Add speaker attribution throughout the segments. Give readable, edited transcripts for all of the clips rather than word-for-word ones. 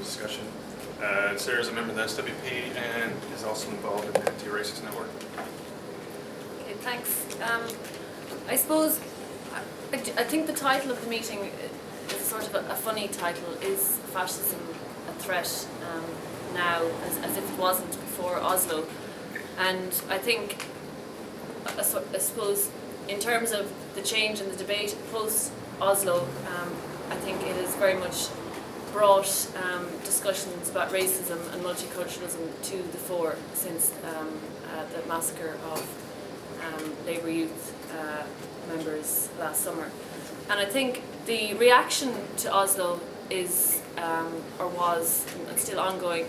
Speaker 1: discussion. Sarah's a member of the SWP and is also involved in the Anti-Racist Network.
Speaker 2: Okay, thanks. I suppose, I think the title of the meeting is sort of a funny title. Is fascism a threat now, as if it wasn't before Oslo? And I think, I suppose, in terms of the change in the debate post-Oslo, I think it has very much brought discussions about racism and multiculturalism to the fore since the massacre of Labour youth members last summer. And I think the reaction to Oslo is, or was, and still ongoing,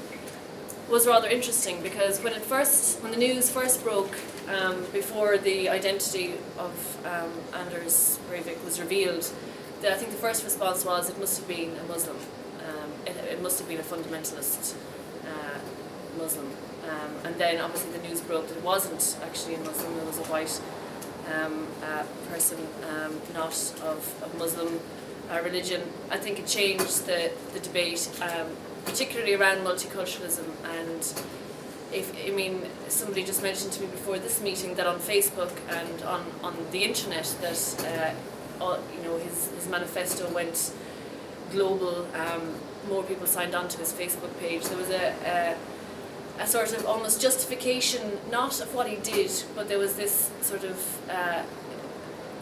Speaker 2: was rather interesting, because when the news first broke, before the identity of Anders Breivik was revealed, I think the first response was it must have been a Muslim. It must have been a fundamentalist Muslim. And then obviously the news broke that it wasn't actually a Muslim, it was a white person not of Muslim religion. I think it changed the debate, particularly around multiculturalism. And somebody just mentioned to me before this meeting that on Facebook and on the internet that his manifesto went global. More people signed on to his Facebook page. There was a sort of almost justification, not of what he did, but there was this sort of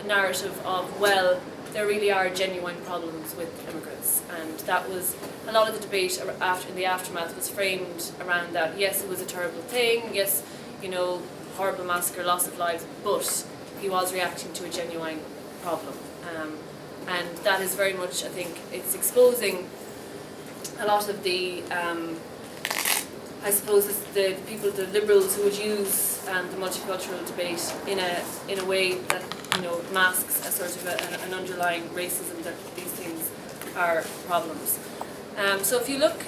Speaker 2: narrative of, well, there really are genuine problems with immigrants, and that was a lot of the debate in the aftermath was framed around that. Yes, it was a terrible thing. Yes, horrible massacre, loss of lives, but he was reacting to a genuine problem, and that is very much, I think, it's exposing a lot of the, I suppose, the people, the liberals who would use the multicultural debate in a way that masks a sort of an underlying racism, that these things are problems. So if you look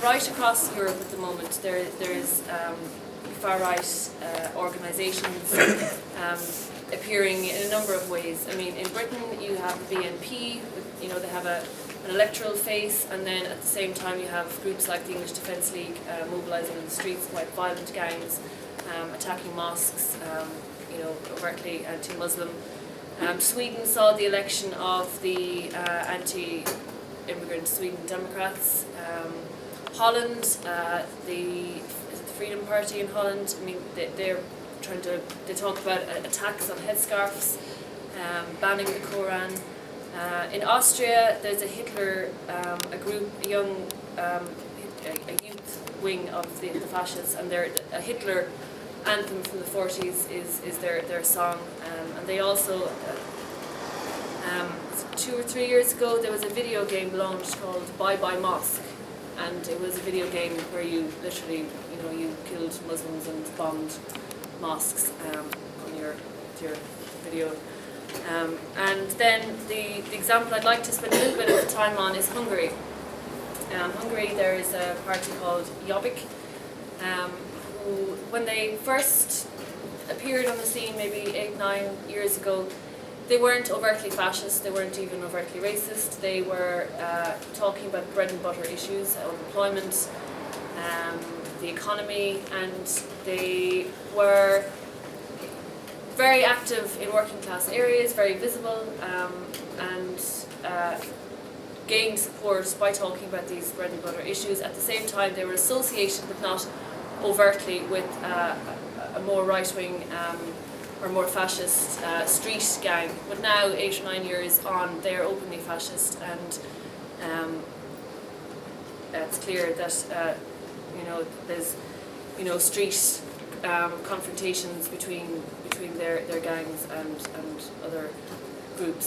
Speaker 2: right across Europe at the moment, there is far right organisations appearing in a number of ways. I mean, in Britain you have the BNP, they have an electoral face, and then at the same time you have groups like the English Defence League mobilising in the streets, quite violent gangs, attacking mosques, overtly anti-Muslim. Sweden saw the election of the anti-immigrant Sweden Democrats. Holland, the Freedom Party in Holland, they talk about attacks on headscarves, banning the Koran. In Austria, there's a Hitler, a youth wing of the fascists, and a Hitler anthem from the 40s is their song. And they also, 2 or 3 years ago, there was a video game launched called Bye Bye Mosque, and it was a video game where you literally, you killed Muslims and bombed mosques on your video. And then the example I'd like to spend a little bit of time on is Hungary. Hungary, there is a party called Jobbik, who, when they first appeared on the scene maybe 8-9 years ago, they weren't overtly fascist, they weren't even overtly racist. They were talking about bread and butter issues, unemployment, the economy, and they were very active in working class areas, very visible, and gained support by talking about these bread and butter issues. At the same time, they were associated, but not overtly, with a more right-wing or more fascist street gang. But now, 8 or 9 years on, they are openly fascist, and it's clear that there's street confrontations between their gangs and other groups.